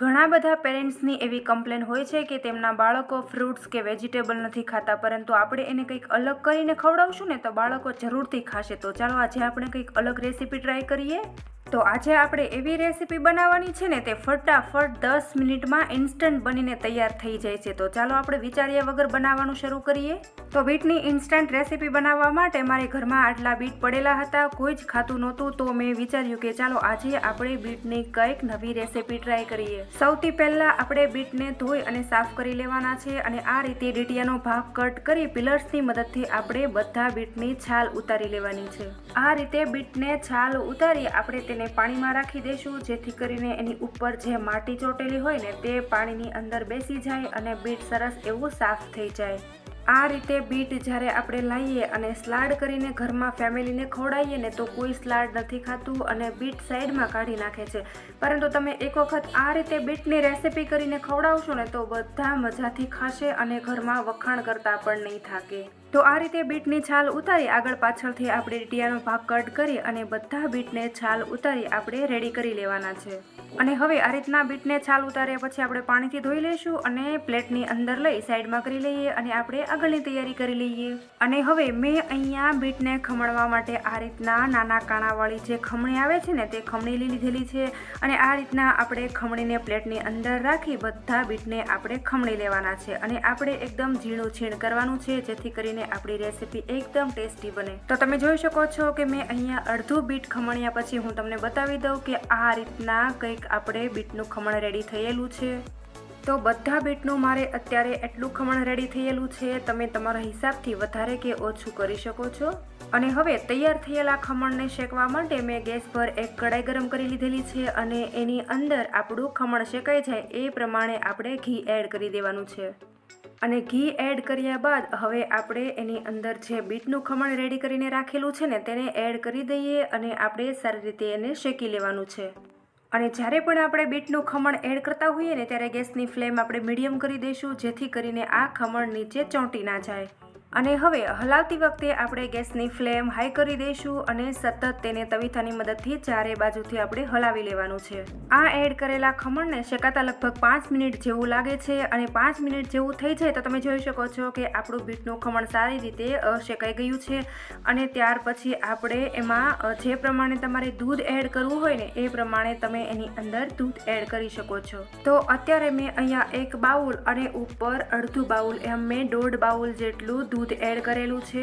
ઘણા બધા પેરેન્ટ્સની એવી કમ્પ્લેન હોય છે કે તેમના બાળકો ફ્રૂટ્સ કે વેજીટેબલ નથી ખાતા, પરંતુ આપણે એને કંઈક અલગ કરીને ખવડાવશું ને તો બાળકો જરૂરથી ખાશે. તો ચાલો આજે આપણે કંઈક અલગ રેસીપી ટ્રાય કરીએ. તો આજે આપણે એવી રેસીપી બનાવવાની છે ને તે ફટાફટ 10 મિનિટમાં ઇન્સ્ટન્ટ બનીને તૈયાર થઈ જાય છે. તો ચાલો આપણે વિચાર્યા વગર બનાવવાનું શરૂ કરીએ. તો બીટની ઇન્સ્ટન્ટ રેસીપી બનાવવા માટે મારે ઘરમાં આટલા બીટ પડેલા હતા, કોઈ જ ખાતું નહોતું. તો મેં વિચાર્યું કે ચાલો આજે આપણે બીટની કંઈક નવી રેસીપી ટ્રાય કરીએ. સૌથી પહેલાં આપણે બીટને ધોઈ અને સાફ કરી લેવાના છે અને આ રીતે ડીટીયાનો ભાગ કટ કરી પિલર્સની મદદથી આપણે બધા બીટની છાલ ઉતારી લેવાની છે. આ રીતે બીટને છાલ ઉતારી આપણે તેને પાણીમાં રાખી દઈશું, જેથી કરીને એની ઉપર જે માટી ચોટેલી હોય ને તે પાણીની અંદર બેસી જાય અને બીટ સરસ એવું સાફ થઈ જાય. આ રીતે બીટ જ્યારે આપણે લાવીએ અને સ્લાડ કરીને ઘરમાં ફેમિલીને ખવડાવીએ ને તો કોઈ સ્લાડ નથી ખાતું અને બીટ સાઈડમાં કાઢી નાખે છે. પરંતુ તમે એક વખત આ રીતે બીટની રેસીપી કરીને ખવડાવશો ને તો બધા મજાથી ખાશે અને ઘરમાં વખાણ કરતા પણ નહીં થાકે. તો આ રીતે બીટની છાલ ઉતારી આગળ પાછળથી આપણે ડીટીયાનો ભાગ કટ કરી અને બધા બીટને છાલ ઉતારી આપણે રેડી કરી લેવાના છે. અને હવે આ રીતના બીટને છાલ ઉતાર્યા પછી આપણે પાણીથી ધોઈ લઈશું અને પ્લેટની અંદર લઈ સાઈડમાં કરી લઈએ અને આપણે આગળની તૈયારી કરી લઈએ. અને હવે મેં અહીંયા બીટને ખમણવા માટે આ રીતના નાના કાણાવાળી જે ખમણી આવે છે ને તે ખમણી લીધેલી છે અને આ રીતના આપણે ખમણીને પ્લેટની અંદર રાખી બધા બીટને આપણે ખમણી લેવાના છે અને આપણે એકદમ ઝીણું છીણ કરવાનું છે, જેથી કરીને આપણી રેસીપી એકદમ ટેસ્ટી બને. તો તમે જોઈ શકો છો કે મેં અહીંયા અડધું બીટ ખમણ્યા પછી હું તમને બતાવી દઉં કે આ રીતના કંઈક આપણે બીટનું ખમણ રેડી થયેલું છે. તો બધા બીટનું મારે અત્યારે એટલું ખમણ રેડી થયેલું છે. તમે તમારા હિસાબથી વધારે કે ઓછું કરી શકો છો. અને હવે તૈયાર થયેલા ખમણને શેકવા માટે મેં ગેસ પર એક કડાઈ ગરમ કરી લીધેલી છે અને એની અંદર આપણું ખમણ શેકાઈ જાય એ પ્રમાણે આપણે ઘી એડ કરી દેવાનું છે. અને ઘી એડ કર્યા બાદ હવે આપણે એની અંદર જે બીટનું ખમણ રેડી કરીને રાખેલું છે ને તેને એડ કરી દઈએ અને આપણે સારી રીતે એને શેકી લેવાનું છે. અને જ્યારે પણ આપણે બીટનું ખમણ એડ કરતા હોઈએ ને ત્યારે ગેસની ફ્લેમ આપણે મીડિયમ કરી દઈશું, જેથી કરીને આ ખમણ નીચે ચોંટી ના જાય. અને હવે હલાવતી વખતે આપણે ગેસની ફ્લેમ હાઈ કરી દઈશું અને સતત તેને તવીથાની મદદથી ચારે બાજુથી આપણે હલાવી લેવાનું છે. આ એડ કરેલા ખમણને શેકાતા લગભગ 5 મિનિટ જેવું લાગે છે અને 5 મિનિટ જેવું થઈ જાય તો તમે જોઈ શકો છો કે આપણું બીટનું ખમણ સારી રીતે શેકાઈ ગયું છે. અને ત્યાર પછી આપણે એમાં જે પ્રમાણે તમારે દૂધ એડ કરવું હોય ને એ પ્રમાણે તમે એની અંદર દૂધ એડ કરી શકો છો. તો અત્યારે મેં અહીંયા 1 બાઉલ અને ઉપર અડધું બાઉલ એમ મેં 1.5 બાઉલ જેટલું દૂધ એડ કરેલું છે.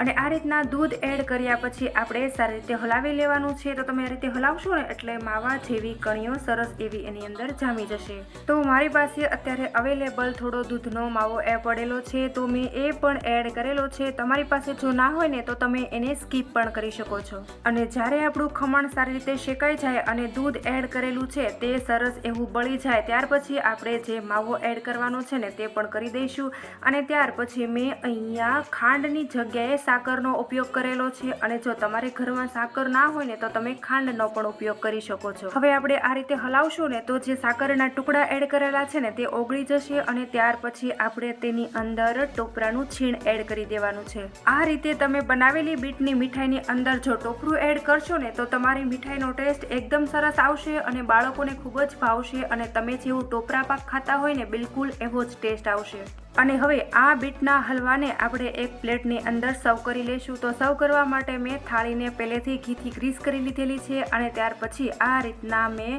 અને આ રીતના દૂધ એડ કર્યા પછી આપણે સારી રીતે હલાવી લેવાનું છે. તો તમે આ રીતે હલાવશો ને એટલે માવા જેવી કણીઓ સરસ એવી એની અંદર જામી જશે. તો મારી પાસે અત્યારે અવેલેબલ થોડો દૂધનો માવો એ પડેલો છે, તો મેં એ પણ એડ કરેલો છે. તમારી પાસે જો ના હોય ને તો તમે એને સ્કીપ પણ કરી શકો છો. અને જ્યારે આપણું ખમણ સારી રીતે શેકાઈ જાય અને દૂધ એડ કરેલું છે તે સરસ એવું બળી જાય ત્યાર પછી આપણે જે માવો એડ કરવાનો છે ને તે પણ કરી દઈશું. અને ત્યાર પછી મેં અહીંયા ખાંડની જગ્યાએ સાકરનો ઉપયોગ કરેલો છે. અને જો તમારે ઘરમાં સાકર ના હોય ને તો તમે ખાંડનો પણ ઉપયોગ કરી શકો છો. હવે આપણે આ રીતે હલાવશું ને તો જે સાકરના ટુકડા એડ કરેલા છે ને તે ઓગળી જશે અને ત્યાર પછી આપણે તેની અંદર ટોપરાનું છીણ એડ કરી દેવાનું છે. આ રીતે તમે બનાવેલી બીટની મીઠાઈની અંદર જો ટોપરું એડ કરશો ને તો તમારી મીઠાઈનો ટેસ્ટ એકદમ સરસ આવશે અને બાળકોને ખૂબ જ ભાવશે અને તમે જેવું ટોપરા પાક ખાતા હોય ને બિલકુલ એવો જ ટેસ્ટ આવશે. અને હવે આ બીટના હલવાને આપણે એક પ્લેટની અંદર સર્વ કરી લઈશું. તો સર્વ કરવા માટે મેં થાળીને પહેલેથી ઘીથી ગ્રીસ કરી લીધેલી છે અને ત્યાર પછી આ રીતના મેં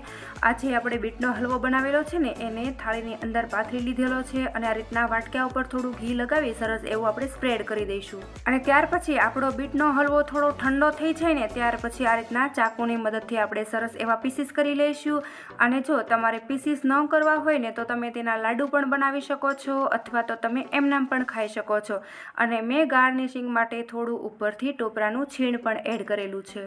આજે આપણે બીટનો હલવો બનાવેલો છે ને એને થાળીની અંદર પાથરી લીધેલો છે અને આ રીતના વાટકા ઉપર થોડું ઘી લગાવી સરસ એવું આપણે સ્પ્રેડ કરી દઈશું. અને ત્યાર પછી આપણો બીટનો હલવો થોડો ઠંડો થઈ જાય ને ત્યાર પછી આ રીતના ચાકુની મદદથી આપણે સરસ એવા પીસીસ કરી લઈશું. અને જો તમારે પીસીસ ન કરવા હોય ને તો તમે તેના લાડુ પણ બનાવી શકો છો અથવા તો તમે એમનામ પણ ખાઈ શકો છો. અને મેં ગાર્નિશિંગ માટે થોડું ઉપરથી ટોપરાનું છીણ પણ એડ કરેલું છે.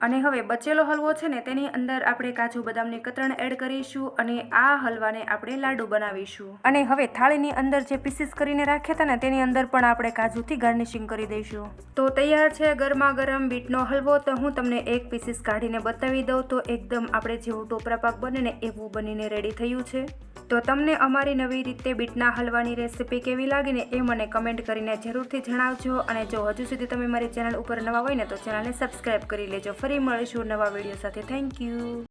અને હવે બચેલો હલવો છે ને તેની અંદર આપણે કાજુ બદામની કતરણ એડ કરીશું અને આ હલવાને આપણે લાડુ બનાવીશું. અને હવે થાળીની અંદર જે પીસીસ કરીને રાખ્યા હતા ને તેની અંદર પણ આપણે કાજુથી ગાર્નિશિંગ કરી દઈશું. તો તૈયાર છે ગરમા ગરમ બીટનો હલવો. તો હું તમને એક પીસીસ કાઢીને બતાવી દઉં તો એકદમ આપણે જેવું ટોપરા પાક બને ને એવું બનીને રેડી થયું છે. તો તમને અમારી નવી રીતે બીટના હલવાની રેસીપી કેવી લાગી ને એ મને કમેન્ટ કરીને જરૂરથી જણાવજો. અને જો હજુ સુધી તમે મારી ચેનલ ઉપર નવા હોય ને તો ચેનલને સબસ્ક્રાઈબ કરી લેજો. ફરી મળીશું નવા વિડીયો સાથે. Thank you.